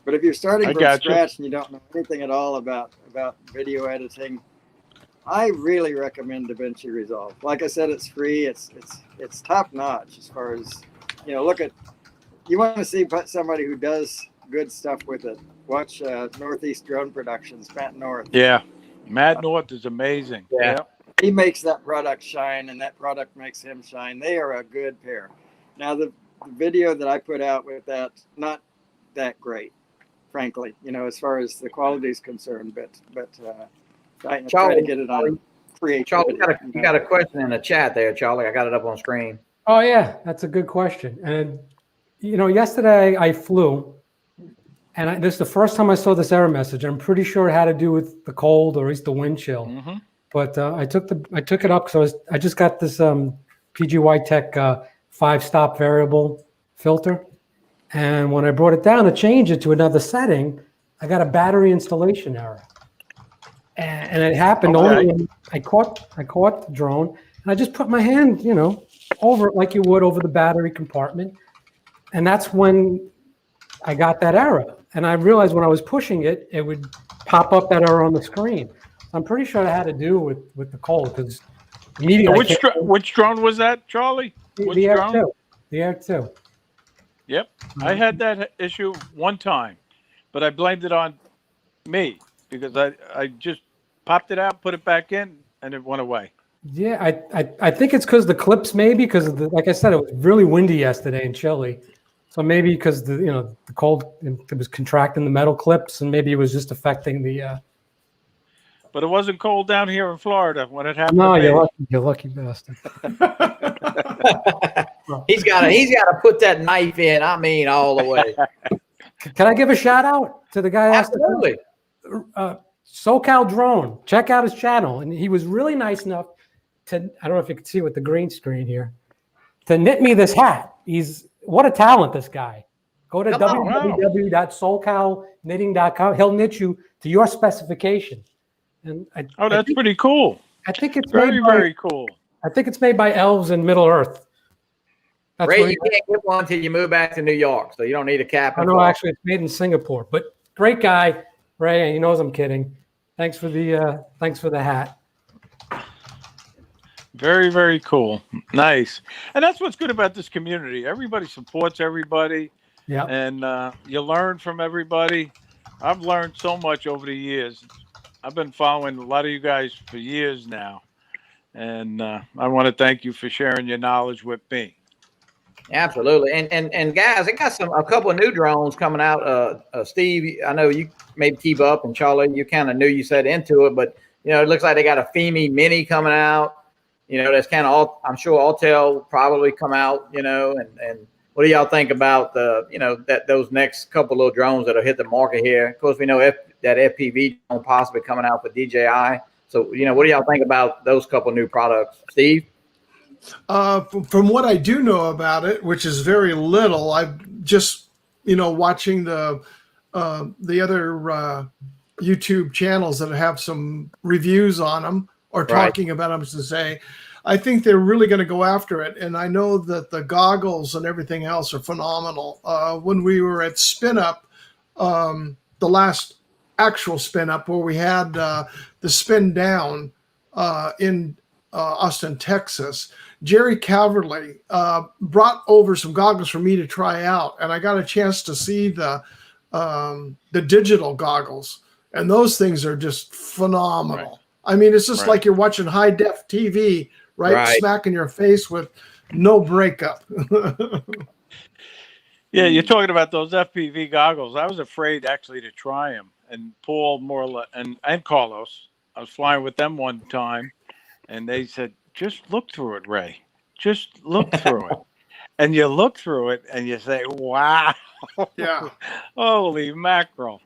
But if you're starting from scratch and you don't know anything at all about video editing, I really recommend DaVinci Resolve. Like I said, it's free. It's top notch as far as, look at, you want to see somebody who does good stuff with it. Watch Northeast Drone Productions, Matt North. Yeah, Matt North is amazing. Yeah. He makes that product shine, and that product makes him shine. They are a good pair. Now, the video that I put out with that, not that great, frankly, as far as the quality is concerned, but I try to get it on creativity. Charlie, you got a question in the chat there, Charlie. I got it up on screen. Oh yeah, that's a good question. And yesterday I flew, and this is the first time I saw this error message. I'm pretty sure it had to do with the cold or at least the wind chill. Mm-hmm. But I took it up because I just got this PGY Tech 5-stop variable filter, and when I brought it down to change it to another setting, I got a battery installation error. And it happened only when I caught the drone, and I just put my hand, over it like you would over the battery compartment. And that's when I got that error. And I realized when I was pushing it, it would pop up that error on the screen. I'm pretty sure it had to do with the cold, because immediately. Which drone was that, Charlie? The Air 2. The Air 2. Yep. I had that issue one time, but I blamed it on me because I just popped it out, put it back in, and it went away. Yeah, I think it's because the clips, maybe because like I said, it was really windy yesterday and chilly, so maybe because the cold, it was contracting the metal clips, and maybe it was just affecting the. But it wasn't cold down here in Florida when it happened. No, you're lucky bastard. He's got to put that knife in. I mean, all the way. Can I give a shout out to the guy? Absolutely. SoCal Drone. Check out his channel, and he was really nice enough to. I don't know if you can see with the green screen here, to knit me this hat. What a talent, this guy. Go to www.solcalknitting.com. He'll knit you to your specification. And that's pretty cool. I think it's very cool. I think it's made by elves in Middle Earth. That's Ray, you can't get one until you move back to New York, so you don't need a cap. No, actually, it's made in Singapore. But great guy, Ray. He knows I'm kidding. Thanks for the hat. Very, very cool. Nice. And that's what's good about this community. Everybody supports everybody. Yeah. And you learn from everybody. I've learned so much over the years. I've been following a lot of you guys for years now. And I want to thank you for sharing your knowledge with me. Absolutely. And guys, I got a couple of new drones coming out. Steve, I know you maybe keep up, and Charlie, you kind of knew you set into it, but it looks like they got a FEMI Mini coming out. That's kind of I'm sure Autel probably come out, and what do y'all think about those next couple of drones that'll hit the market here? Of course, we know that FPV drone possibly coming out for DJI. So, what do y'all think about those couple of new products? Steve? From what I do know about it, which is very little, I'm just, watching the other YouTube channels that have some reviews on them or talking about them to say, I think they're really going to go after it. And I know that the goggles and everything else are phenomenal. When we were at Spin Up, the last actual Spin Up where we had the Spin Down in Austin, Texas, Jerry Calverley brought over some goggles for me to try out, and I got a chance to see the digital goggles, and those things are just phenomenal. Right. I mean, it's just like you're watching high def TV, right? Smack in your face with no breakup. Yeah, you're talking about those FPV goggles. I was afraid actually to try them, and Paul Morla and Carlos, I was flying with them one time, and they said, just look through it, Ray. Just look through it. And you look through it and you say, wow. Yeah. Holy mackerel.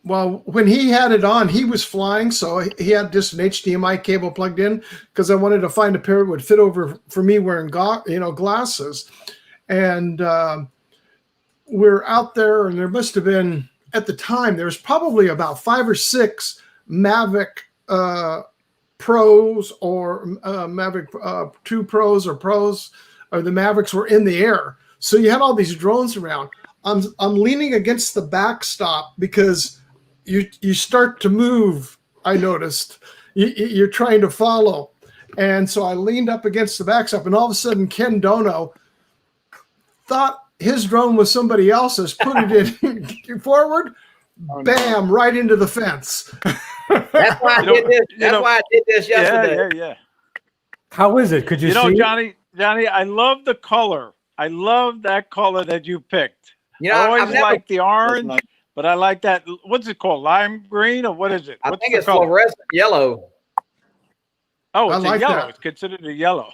Well, when he had it on, he was flying, so he had just an HDMI cable plugged in because I wanted to find a pair that would fit over for me wearing glasses. And we're out there, and there must have been, at the time, there was probably about 5 or 6 Mavic Pros or Mavic 2 Pros or Pros, or the Mavics were in the air. So you had all these drones around. I'm leaning against the backstop because you start to move. I noticed you're trying to follow, and so I leaned up against the backstop, and all of a sudden Ken Dono thought his drone was somebody else's, put it in forward, bam, right into the fence. That's why I did this. That's why I did this yesterday. Yeah. How is it? Could you see? Johnny, I love the color. I love that color that you picked. You know, I always I've never- like the orange, but I like that. What's it called? Lime green, or what is it? I What's think the it's color? fluorescent yellow. Oh, I it's like a yellow. that. It's considered a yellow.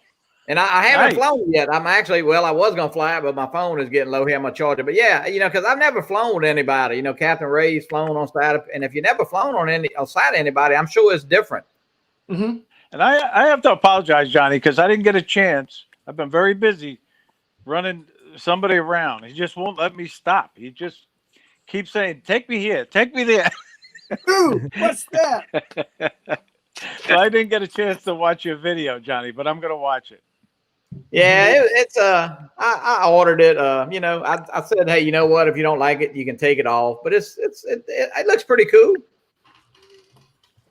And I haven't Nice. flown yet. I'm actually, well, I was going to fly, but my phone is getting low here on my charger. But yeah, you know, because I've never flown with anybody. You know, CaptainRay's flown on side. And if you never flown on side of anybody, I'm sure it's different. Mm-hmm. And I have to apologize, Johnny, because I didn't get a chance. I've been very busy running somebody around. He just won't let me stop. He just keeps saying, take me here, take me there. Ooh, what's that? So I didn't get a chance to watch your video, Johnny, but I'm going to watch it. Yeah, it's I ordered it. You know, I said, hey, you know what? If you don't like it, you can take it off. But it looks pretty cool.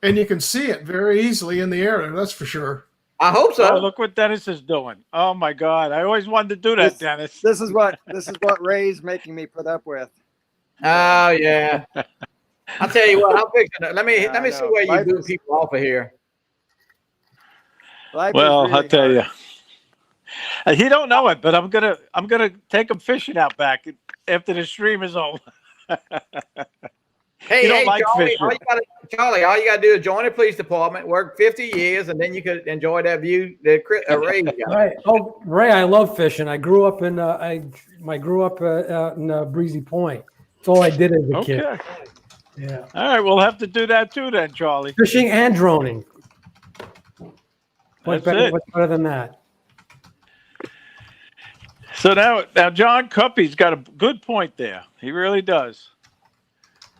And you can see it very easily in the air. That's for sure. I hope so. Oh, look what Dennis is doing. Oh my God. I always wanted to do that, Dennis. This is what Ray's making me put up with. Oh yeah. I'll tell you what. I'm fixing it. Let me see know. where you Life move is- people off of here. Life is Well, really I'll tell hard. you. He don't know it, but I'm gonna take him fishing out back after the stream is over. Hey, You don't like Charlie, fishing. all you gotta do is join the police department, work 50 years, and then you could enjoy that view that Ray got. Right. Oh, Ray, I love fishing. I grew up in out in Breezy Point. It's all I did as a kid. Okay. Yeah. All right, we'll have to do that too then, Charlie. Fishing and droning. That's it. What's better than that? So now John Cuppy's got a good point there. He really does.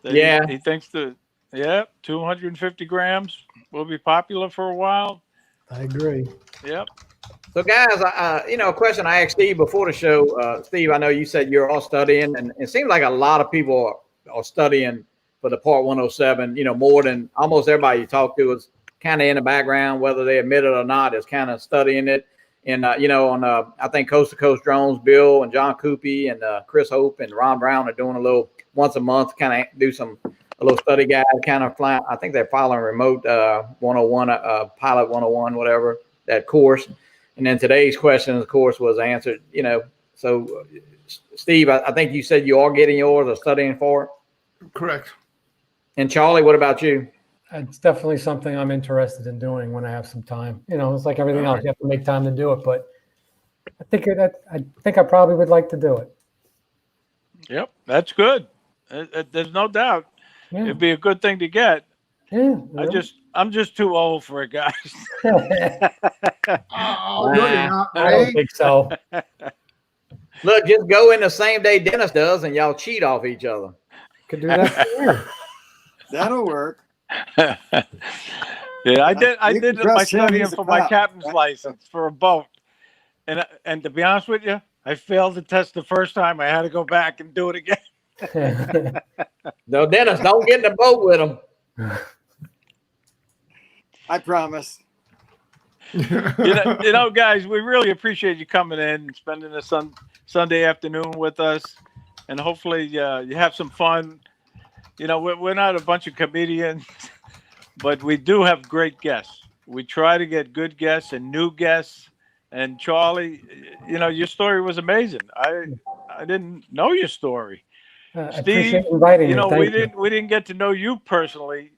That Yeah. He thinks 250 grams will be popular for a while. I agree. Yep. So, guys, you know, a question I asked Steve before the show. Steve, I know you said you're all studying, and it seems like a lot of people are studying for the Part 107. You know, more than almost everybody you talk to is kind of in the background, whether they admit it or not, is kind of studying it. And you know, on I think Coast to Coast Drones, Bill and John Coopy and Chris Hope and Ron Brown are doing a little once a month, kind of do a little study guide, kind of fly. I think they're following remote 101, pilot 101, whatever that course. And then today's question, of course, was answered. You know, so Steve, I think you said you are getting yours or studying for it. Correct. And Charlie, what about you? It's definitely something I'm interested in doing when I have some time. You know, it's like everything else. You have to make time to do it, but I think I probably would like to do it. Yep. That's good. There's no doubt. Yeah. It'd be a good thing to get. Yeah. I'm just too old for it, guys. Oh, no, you're not, I don't Ray. think so. Look, just go in the same day Dennis does, and y'all cheat off each other. Could do that. Yeah. That'll work. Yeah, I did You can my trust him, studying he's a for my cop. captain's license for a boat. And to be honest with you, I failed the test the first time. I had to go back and do it again. No, Dennis, don't get in the boat with him. I promise. You know, guys, we really appreciate you coming in and spending a Sunday afternoon with us, and hopefully you have some fun. You know, we're not a bunch of comedians, but we do have great guests. We try to get good guests and new guests. And Charlie, you know, your story was amazing. I didn't know your story. I Steve, appreciate inviting you me. know, Thank we didn't get to know you personally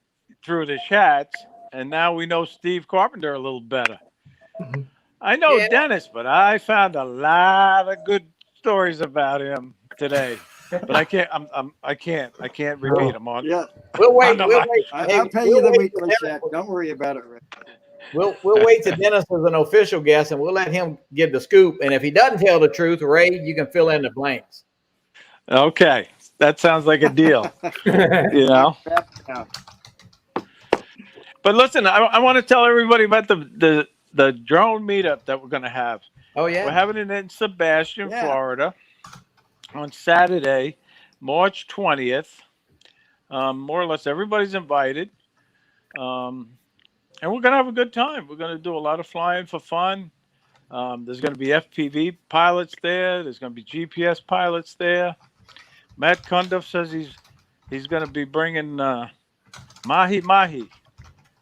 through the chats, and now we know Steve Carpenter a little better. I know Yeah. Dennis, but I found a lot of good stories about him today. but I can't. I can't repeat them on. Yeah, We'll wait. No, We'll wait. Hey, I'll pay we'll you the wait weekly till check. Don't worry about it, Rick. We'll wait till Dennis is an official guest, and we'll let him give the scoop. And if he doesn't tell the truth, Ray, you can fill in the blanks. Okay, that sounds like a deal. You know. Yeah. But listen, I want to tell everybody about the drone meetup that we're going to have. Oh yeah, We're having it in Sebastian, Yeah. Florida, on Saturday, March 20th. More or less, everybody's invited. And we're going to have a good time. We're going to do a lot of flying for fun. There's going to be FPV pilots there. There's going to be GPS pilots there. Matt Cundiff says he's going to be bringing mahi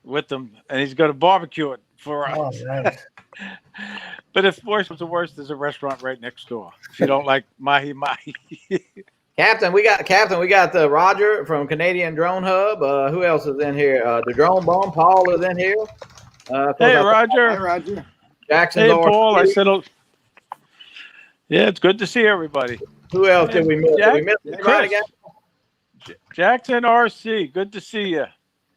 with him, and he's going to barbecue it for us. Oh, nice. But if worse was the worst, there's a restaurant right next door. If you don't like mahi. Captain. We got Roger from Canadian Drone Hub. Who else is in here? The Drone Bomb. Paul is in here. Hey, Hi, Roger. Roger. Jackson. Hey, Paul. I said, yeah, it's good to see everybody. Who else did we miss? Did we miss Yeah, anybody, Chris. guys? Jackson RC, good to see you.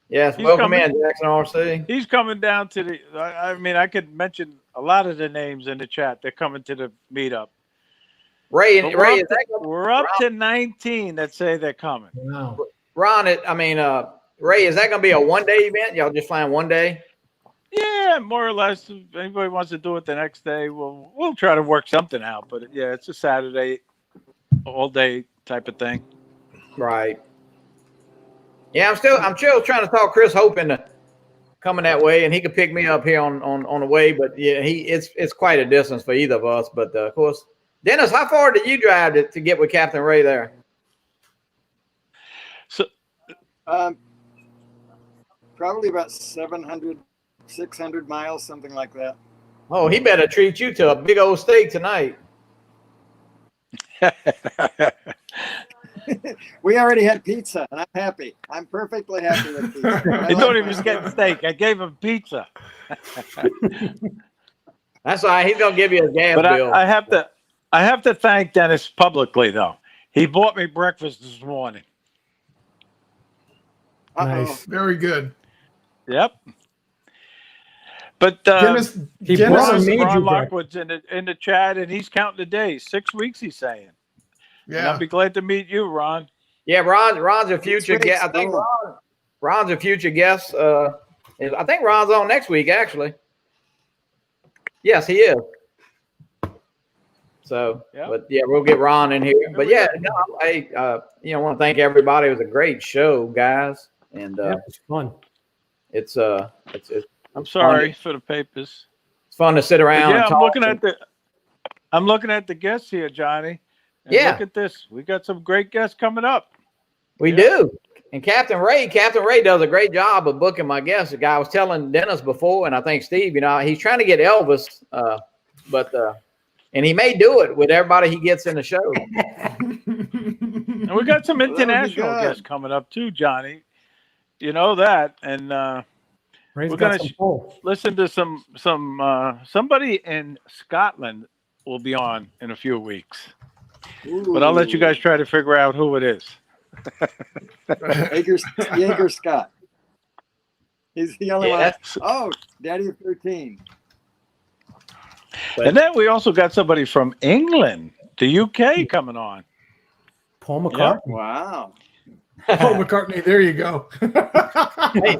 Yes, He's welcome coming. in, Jackson RC. He's coming down to the. I mean, I could mention a lot of the names in the chat. They're coming to the meetup. Ray, But Ray, is that we're up to 19 that say they're coming. Wow. Ron? Ray, is that going to be a one-day event? Y'all just flying one day? Yeah, more or less. If anybody wants to do it the next day, we'll try to work something out. But yeah, it's a Saturday, all day type of thing. Right. Yeah, I'm still trying to talk Chris Hope into coming that way, and he could pick me up here on the way. But yeah, it's quite a distance for either of us. But of course, Dennis, how far did you drive to get with Captain Ray there? So Probably about 700, 600 miles, something like that. Oh, he better treat you to a big old steak tonight. We already had pizza, and I'm happy. I'm perfectly happy with pizza. he thought he was getting steak. I gave him pizza. That's all right. He's gonna give you a gas But bill. I have to thank Dennis publicly though. He bought me breakfast this morning. Nice. Very good. Yep. But Dennis, He Dennis brought is- me- Ron Major Lockwood's in the chat, and he's counting the days. 6 weeks, he's saying. And yeah. I'll be glad to meet you, Ron. Yeah, Ron's a future It's guest. I think cool. Ron's a future guest. I think Ron's on next week, actually. Yes, he is. So, Yeah. but yeah, we'll get Ron in here. But yeah, no, I want to thank everybody. It was a great show, guys, and Yeah, it was fun. it's I'm sorry for the papers. fun to sit But around. yeah, and talk I'm looking at the guests here, Johnny. And Yeah. Look at this. We got some great guests coming up. We Yeah. do. And Captain Ray does a great job of booking my guests. The guy was telling Dennis before, and I think Steve, he's trying to get Elvis, and he may do it with everybody he gets in the show. And we got some Well, that would be international good. guests coming up too, Johnny. You know that. And Ray's We're got gonna some pull. listen to somebody in Scotland will be on in a few weeks. But I'll let you guys try to figure out who it is. Jaeger Scott. He's the only one. Yeah, Oh, Daddy of 13. And then we also got somebody from England, the UK coming on. Paul McCartney. Wow. Paul McCartney. There you go. Hey,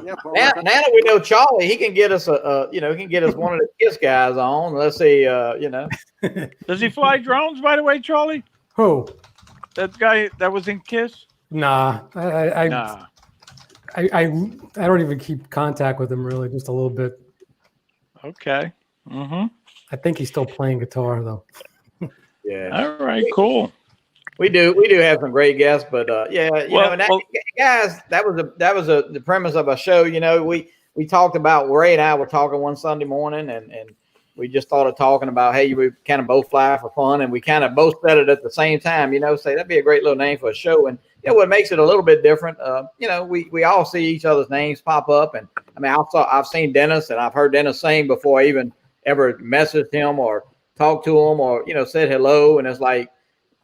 Yeah, Paul now McCartney. that we know Charlie, he can get us he can get us one of the KISS guys on. Let's see, Does he fly drones, by the way, Charlie? Who? That guy that was in KISS? Nah. Nah. I don't even keep contact with him really, just a little bit. Okay. Mm-hmm. I think he's still playing guitar though. yeah, All right, cool. we do have some great guests, but Well, guys, that was the premise of our show. We talked about Ray and I were talking one Sunday morning, and we just started talking about, hey, we kind of both fly for fun, and we kind of both said it at the same time. Say that'd be a great little name for a show, and what makes it a little bit different. We all see each other's names pop up, and I mean, I've seen Dennis, and I've heard Dennis sing before I even ever messaged him or talked to him or said hello, and it's like,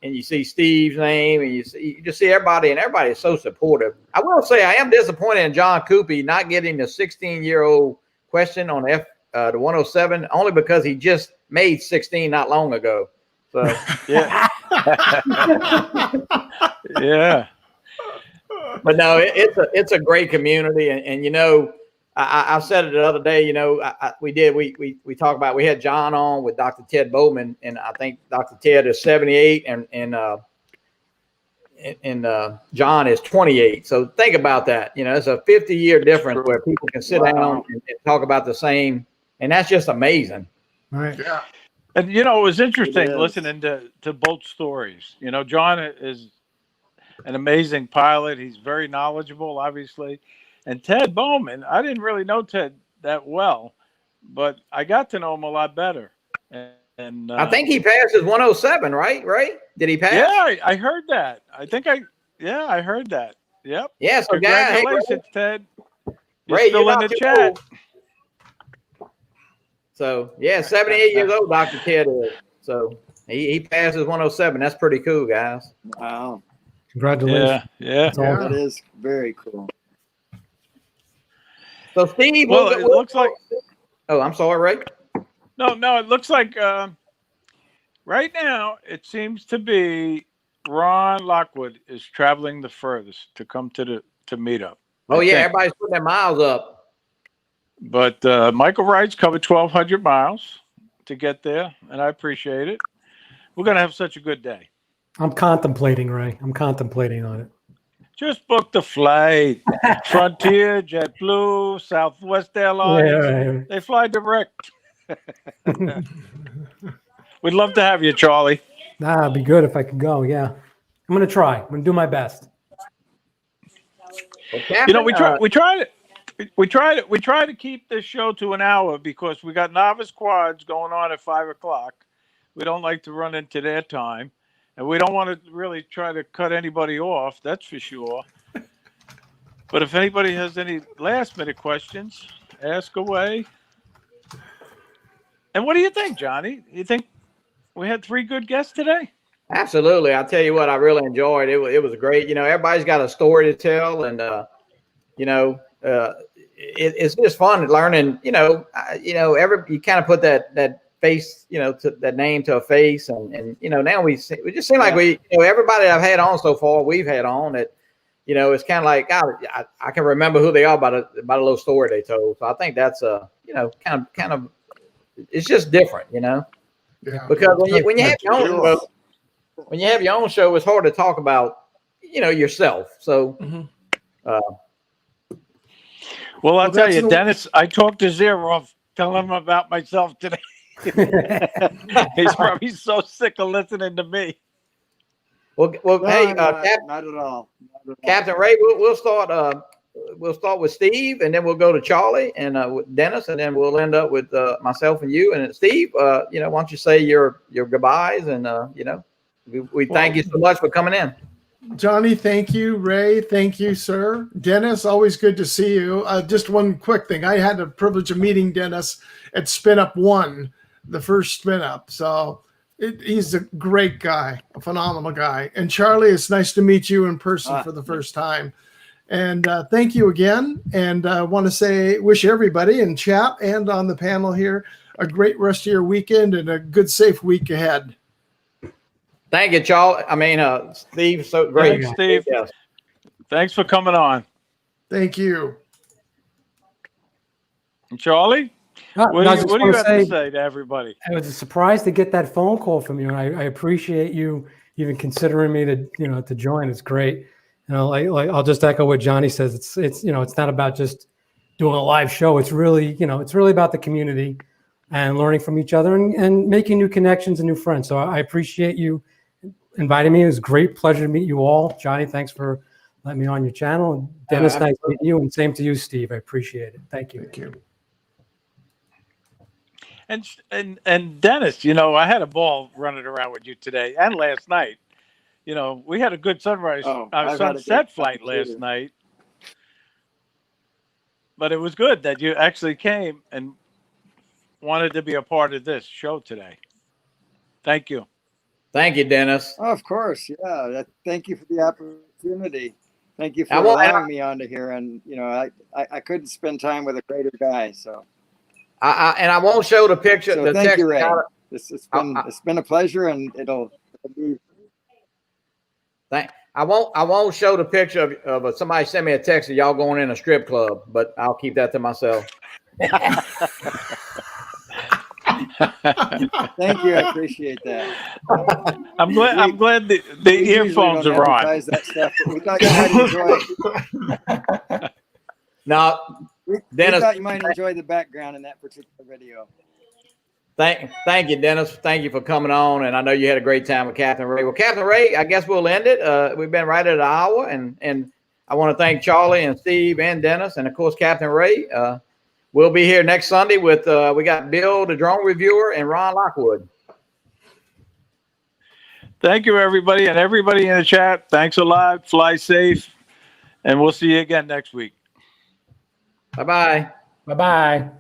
and you see Steve's name, and you just see everybody, and everybody is so supportive. I will say I am disappointed in John Coopy not getting the 16-year-old question on the 107, only because he just made 16 not long ago. So Yeah. Yeah. but no, it's a great community, and you know, I said it the other day. You know, we talked about, we had John on with Dr. Ted Bowman, and I think Dr. Ted is 78, and John is 28. So think about that. You know, it's a 50-year difference where people can sit down and talk about the same, and that's just amazing. Right. Yeah. And you know, it was interesting listening to both stories. You know, John is an amazing pilot. He's very knowledgeable, obviously. And Ted Bowman, I didn't really know Ted that well, but I got to know him a lot better. And I think he passed his 107, right? Right? Did he pass? Yeah, I heard that. I heard that. Yep. Yeah. So, congratulations, Ted. You're Ray, still in the chat. Old. So, yeah, 78 years old, Dr. Ted is. So he passed his 107. That's pretty cool, guys. Wow. Congratulations. Yeah. That is very cool. So, Steve, well, it looks like. Oh, I'm sorry, Ray. No, it looks like right now it seems to be Ron Lockwood is traveling the furthest to come to meet up. Oh, yeah, everybody's putting their miles up. But Michael Wright's covered 1,200 miles to get there, and I appreciate it. We're going to have such a good day. I'm contemplating, Ray. I'm contemplating on it. Just book the flight. Frontier, JetBlue, Southwest Airlines. Yeah, right. They fly direct. We'd love to have you, Charlie. It'd be good if I could go. Yeah, I'm gonna try. I'm gonna do my best. Well, Captain, You know, we try to keep this show to an hour because we got novice quads going on at 5 o'clock. We don't like to run into their time, and we don't want to really try to cut anybody off. That's for sure. But if anybody has any last-minute questions, ask away. And what do you think, Johnny? You think we had 3 good guests today? Absolutely. I'll tell you what, I really enjoyed it. It was great. You know, everybody's got a story to tell, and you know, it's just fun learning. You know, you kind of put that face, you know, to that name to a face, and you know, now we just seem like everybody I've had on so far, we've had on it. You know, it's kind of like I can remember who they are by a little story they told. So I think that's you know, kind of. It's just different, you know, because when you have your own show, it's hard to talk about, you know, yourself. So, well, I'll tell you, Dennis, I talked to Zero, telling him about myself today. He's probably so sick of listening to me. Well, hey, not at all. CaptainRay, we'll start with Steve, and then we'll go to Charlie and with Dennis, and then we'll end up with myself and you. And Steve, you know, why don't you say your goodbyes, and you know, we thank you so much for coming in. Johnny, thank you. Ray, thank you, sir. Dennis, always good to see you. Just one quick thing. I had the privilege of meeting Dennis at Spin Up 1, the first Spin Up. So he's a great guy, a phenomenal guy. And Charlie, it's nice to meet you in person for the first time. And thank you again. And I want to wish everybody in chat and on the panel here a great rest of your weekend and a good, safe week ahead. Thank you, Charlie. I mean, Steve, so great. Thanks, Steve. Yes. Thanks for coming on. Thank you. And Charlie, what do you have to say to everybody? I was surprised to get that phone call from you, and I appreciate you even considering me to join. It's great. You know, like I'll just echo what Johnny says. It's you know, it's not about just doing a live show. It's really, you know, it's really about the community and learning from each other and making new connections and new friends. So I appreciate you inviting me. It was a great pleasure to meet you all. Johnny, thanks for letting me on your channel. And Dennis, nice to meet you. And same to you, Steve. I appreciate it. Thank you. Thank you. And Dennis, you know, I had a ball running around with you today and last night. You know, we had a good sunset flight last night. But it was good that you actually came and wanted to be a part of this show today. Thank you. Thank you, Dennis. Oh, of course. Yeah. Thank you for the opportunity. Thank you for I won't- allowing me onto here. And, you know, I couldn't spend time with a greater guy. So, I won't show the picture. so the thank text you, Ray. out- It's been a pleasure, and it'll be. I won't show the picture of somebody send me a text of y'all going in a strip club, but I'll keep that to myself. Thank you. I appreciate that. I'm glad the We usually earphones don't are on. advertise that stuff, but we thought you might enjoy. No, We Dennis, thought you might enjoy the background in that particular video. thank you, Dennis. Thank you for coming on, and I know you had a great time with CaptainRay. Well, CaptainRay, I guess we'll end it. We've been right at an hour, and I want to thank Charlie and Steve and Dennis, and of course CaptainRay. We'll be here next Sunday with we got Bill, the drone reviewer, and Ron Lockwood. Thank you, everybody, and everybody in the chat. Thanks a lot. Fly safe, and we'll see you again next week. Bye bye. Bye bye.